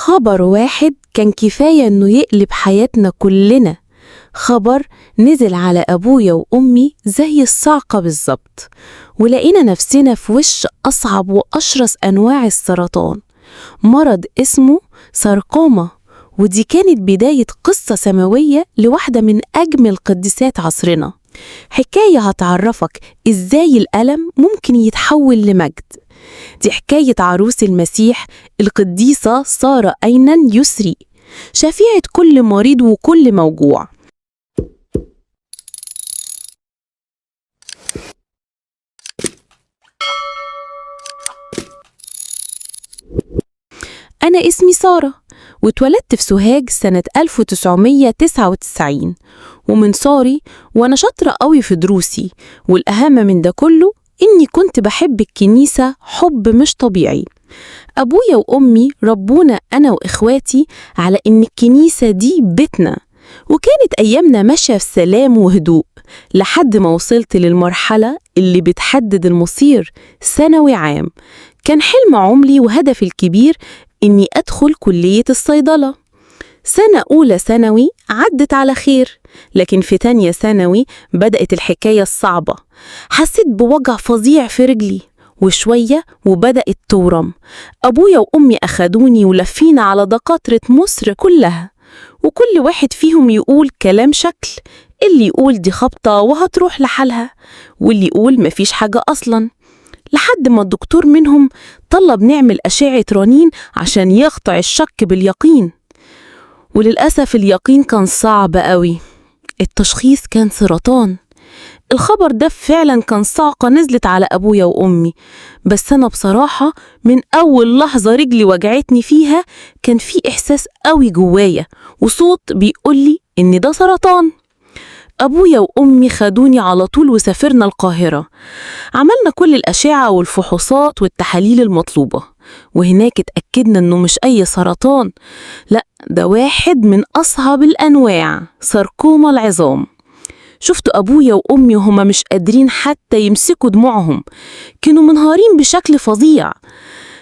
خبر واحد كان كفاية إنه يقلب حياتنا كلنا. خبر نزل على أبويا وأمي زي الصعقة بالظبط، ولقينا نفسنا في وش أصعب وأشرس أنواع السرطان، مرض اسمه ساركوما. ودي كانت بداية قصة سماوية لواحدة من أجمل قديسات عصرنا، حكاية هتعرفك إزاي الألم ممكن يتحول لمجد. دي حكاية عروس المسيح القديسة سارة أينان يسري، شفيعة كل مريض وكل موجوع. أنا اسمي سارة، واتولدت في سوهاج سنة 1999. ومن صاري وأنا شاطرة قوي في دروسي، والأهم من ده كله إني كنت بحب الكنيسة حب مش طبيعي. أبويا وأمي ربونا أنا وإخواتي على إن الكنيسة دي بيتنا، وكانت أيامنا ماشية في سلام وهدوء لحد ما وصلت للمرحلة اللي بتحدد المصير. ثانوي عام كان حلم عمري وهدفي الكبير إني أدخل كلية الصيدلة. سنة أولى ثانوي عدت على خير، لكن في تانية ثانوي بدأت الحكاية الصعبة. حسيت بوجع فظيع في رجلي، وشوية وبدأت تورم. أبويا وأمي أخدوني ولفينا على دكاترة مصر كلها، وكل واحد فيهم يقول كلام شكل، اللي يقول دي خبطة وهتروح لحالها، واللي يقول مفيش حاجة أصلاً، لحد ما الدكتور منهم طلب نعمل أشعة رنين عشان يقطع الشك باليقين. وللأسف اليقين كان صعب قوي، التشخيص كان سرطان. الخبر ده فعلا كان صعقة نزلت على أبويا وأمي، بس أنا بصراحة من أول لحظة رجلي وجعتني فيها كان في إحساس قوي جوايا وصوت بيقولي إن ده سرطان. أبويا وأمي خدوني على طول وسافرنا القاهرة، عملنا كل الأشعة والفحوصات والتحاليل المطلوبة، وهناك اتأكدنا إنه مش أي سرطان، لأ ده واحد من أصعب الأنواع، ساركوما العظام. شفت أبويا وأمي وهما مش قادرين حتى يمسكوا دموعهم، كانوا منهارين بشكل فظيع.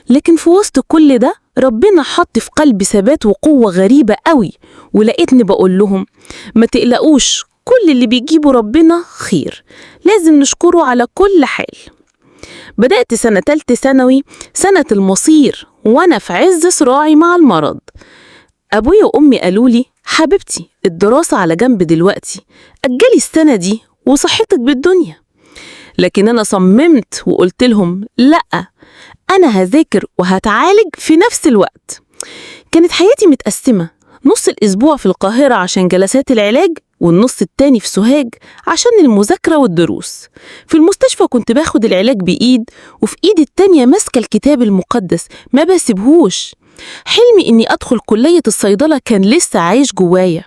لكن في وسط كل ده ربنا حط في قلبي ثبات وقوة غريبة قوي، ولقيتني بقول لهم ما تقلقوش، كل اللي بيجيبه ربنا خير، لازم نشكره على كل حال. بدأت سنة تالتة ثانوي، سنة المصير، وأنا في عز صراعي مع المرض. أبويا وأمي قالوا لي حبيبتي الدراسة على جنب دلوقتي، أجلي السنة دي وصحتك بالدنيا. لكن أنا صممت وقلت لهم لأ، أنا هذاكر وهتعالج في نفس الوقت. كانت حياتي متقسمة، نص الأسبوع في القاهرة عشان جلسات العلاج، والنص التاني في سوهاج عشان المذاكرة والدروس. في المستشفى كنت باخد العلاج بإيد، وفي إيدي التانية ماسكة الكتاب المقدس ما بسيبهوش. حلمي إني أدخل كلية الصيدلة كان لسه عايش جوايا.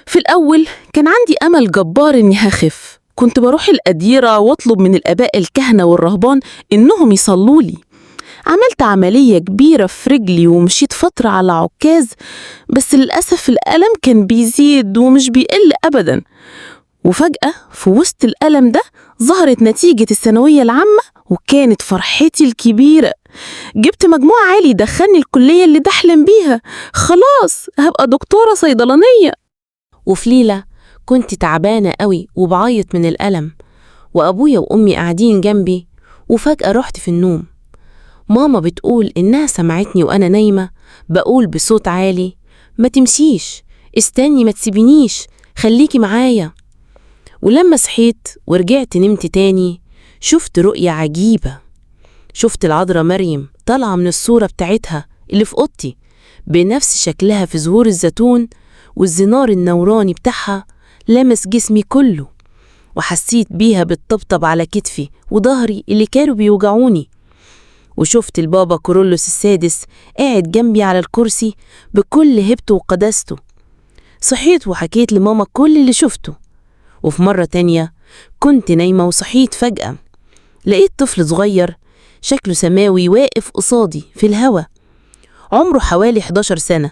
في الأول كان عندي أمل جبار إني هخف، كنت بروح الأديرة واطلب من الآباء الكهنة والرهبان إنهم يصلولي. عملت عملية كبيرة في رجلي ومشيت فترة على عكاز، بس للأسف الألم كان بيزيد ومش بيقل أبدا. وفجأة في وسط الألم ده ظهرت نتيجة الثانوية العامة، وكانت فرحتي الكبيرة. جبت مجموع عالي دخلني الكلية اللي بحلم بيها، خلاص هبقى دكتورة صيدلانية. وفي ليلة كنت تعبانة قوي وبعيط من الألم، وأبويا وأمي قاعدين جنبي، وفجأة رحت في النوم. ماما بتقول إنها سمعتني وأنا نايمة بقول بصوت عالي ما تمشيش، استني ما تسيبينيش، خليكي معايا. ولما صحيت ورجعت نمت تاني شفت رؤية عجيبة. شفت العذراء مريم طالعة من الصورة بتاعتها اللي في أوضتي بنفس شكلها في زهور الزيتون، والزنار النوراني بتاعها لمس جسمي كله، وحسيت بيها بتطبطب على كتفي وظهري اللي كانوا بيوجعوني. وشفت البابا كورولوس السادس قاعد جنبي على الكرسي بكل هيبته وقداسته. صحيت وحكيت لماما كل اللي شفته. وفي مرة تانية كنت نايمة وصحيت فجأة، لقيت طفل صغير شكله سماوي واقف قصادي في الهوا، عمره حوالي 11 سنة،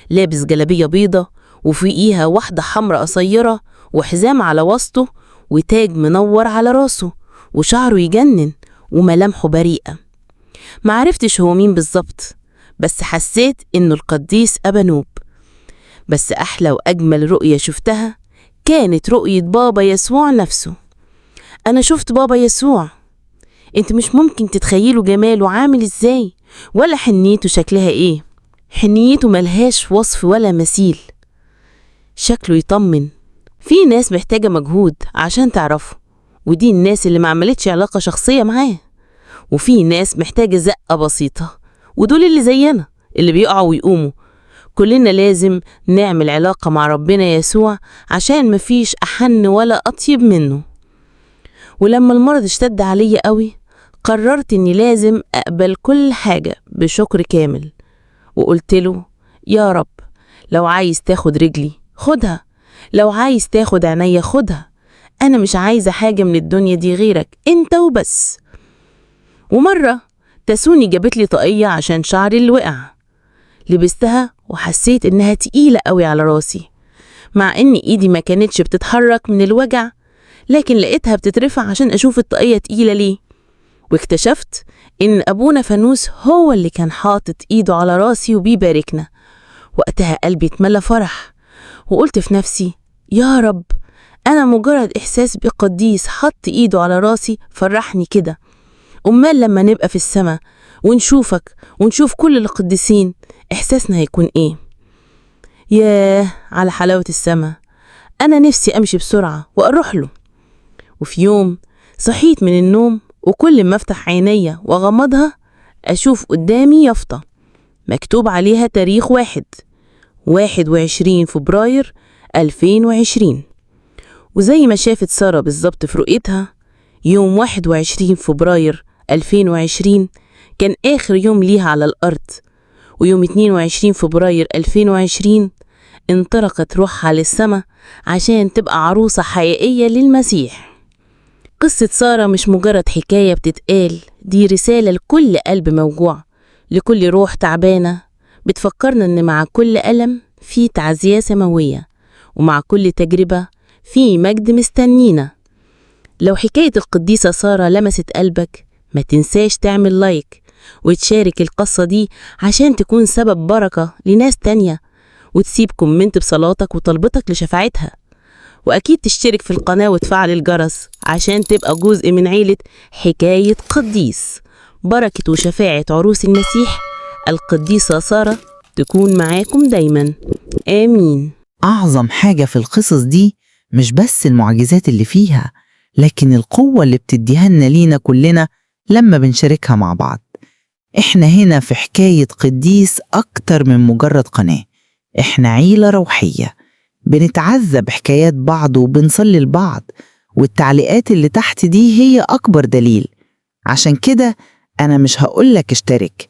لابس جلابية بيضة وفوقيها واحدة حمراء قصيرة وحزام على وسطه وتاج منور على راسه، وشعره يجنن وملامحه بريئة. معرفتش هو مين بالظبط، بس حسيت إنه القديس أبانوب. بس أحلى وأجمل رؤية شفتها كانت رؤية بابا يسوع نفسه. أنا شفت بابا يسوع. انت مش ممكن تتخيلوا جماله عامل ازاي، ولا حنيته شكلها ايه. حنيته ملهاش وصف ولا مثيل. شكله يطمن. في ناس محتاجة مجهود عشان تعرفه، ودي الناس اللي ما عملتش علاقة شخصية معاه. وفي ناس محتاجة زقة بسيطة، ودول اللي زينا اللي بيقعوا ويقوموا. كلنا لازم نعمل علاقة مع ربنا يسوع عشان مفيش أحن ولا أطيب منه. ولما المرض اشتد عليا قوي قررت إني لازم أقبل كل حاجة بشكر كامل، وقلت له يا رب، لو عايز تاخد رجلي خدها، لو عايز تاخد عينيا خدها. أنا مش عايزة حاجة من الدنيا دي غيرك أنت وبس. ومرة تسوني جابت لي طاقية عشان شعري اللي وقع. لبستها وحسيت إنها تقيلة قوي على راسي، مع إن إيدي ما كانتش بتتحرك من الوجع، لكن لقيتها بتترفع عشان أشوف الطاقية تقيلة ليه. واكتشفت إن أبونا فانوس هو اللي كان حاطط إيده على راسي وبيباركنا. وقتها قلبي اتملى فرح، وقلت في نفسي يا رب، أنا مجرد إحساس بقديس حط إيده على راسي فرحني كده. أمال لما نبقى في السماء ونشوفك ونشوف كل القديسين إحساسنا هيكون إيه؟ ياه على حلاوة السماء. أنا نفسي أمشي بسرعة وأروح له. وفي يوم صحيت من النوم، وكل ما افتح عينيا واغمضها اشوف قدامي يافطة مكتوب عليها تاريخ 21 فبراير 2020. وزي ما شافت سارة بالظبط في رؤيتها، يوم 21 فبراير 2020 كان آخر يوم ليها على الأرض. ويوم 22 فبراير 2020 انطلقت روحها للسماء عشان تبقى عروسة حقيقية للمسيح. قصة سارة مش مجرد حكاية بتتقال، دي رسالة لكل قلب موجوع، لكل روح تعبانة، بتفكرنا إن مع كل ألم في تعزية سماوية، ومع كل تجربة في مجد مستنينا. لو حكاية القديسة سارة لمست قلبك، ما تنساش تعمل لايك وتشارك القصة دي عشان تكون سبب بركة لناس تانية، وتسيب كومنت بصلاتك وطلبتك لشفاعتها. وأكيد تشترك في القناة وتفعل الجرس عشان تبقى جزء من عيلة حكاية قديس. بركة وشفاعة عروس المسيح القديسة سارة تكون معاكم دايما، آمين. أعظم حاجة في القصص دي مش بس المعجزات اللي فيها، لكن القوة اللي بتديها لنا لينا كلنا لما بنشاركها مع بعض. إحنا هنا في حكاية قديس أكتر من مجرد قناة، إحنا عيلة روحية بنتعزى بحكايات بعض وبنصلي لبعض، والتعليقات اللي تحت دي هي أكبر دليل. عشان كده أنا مش هقولك اشترك،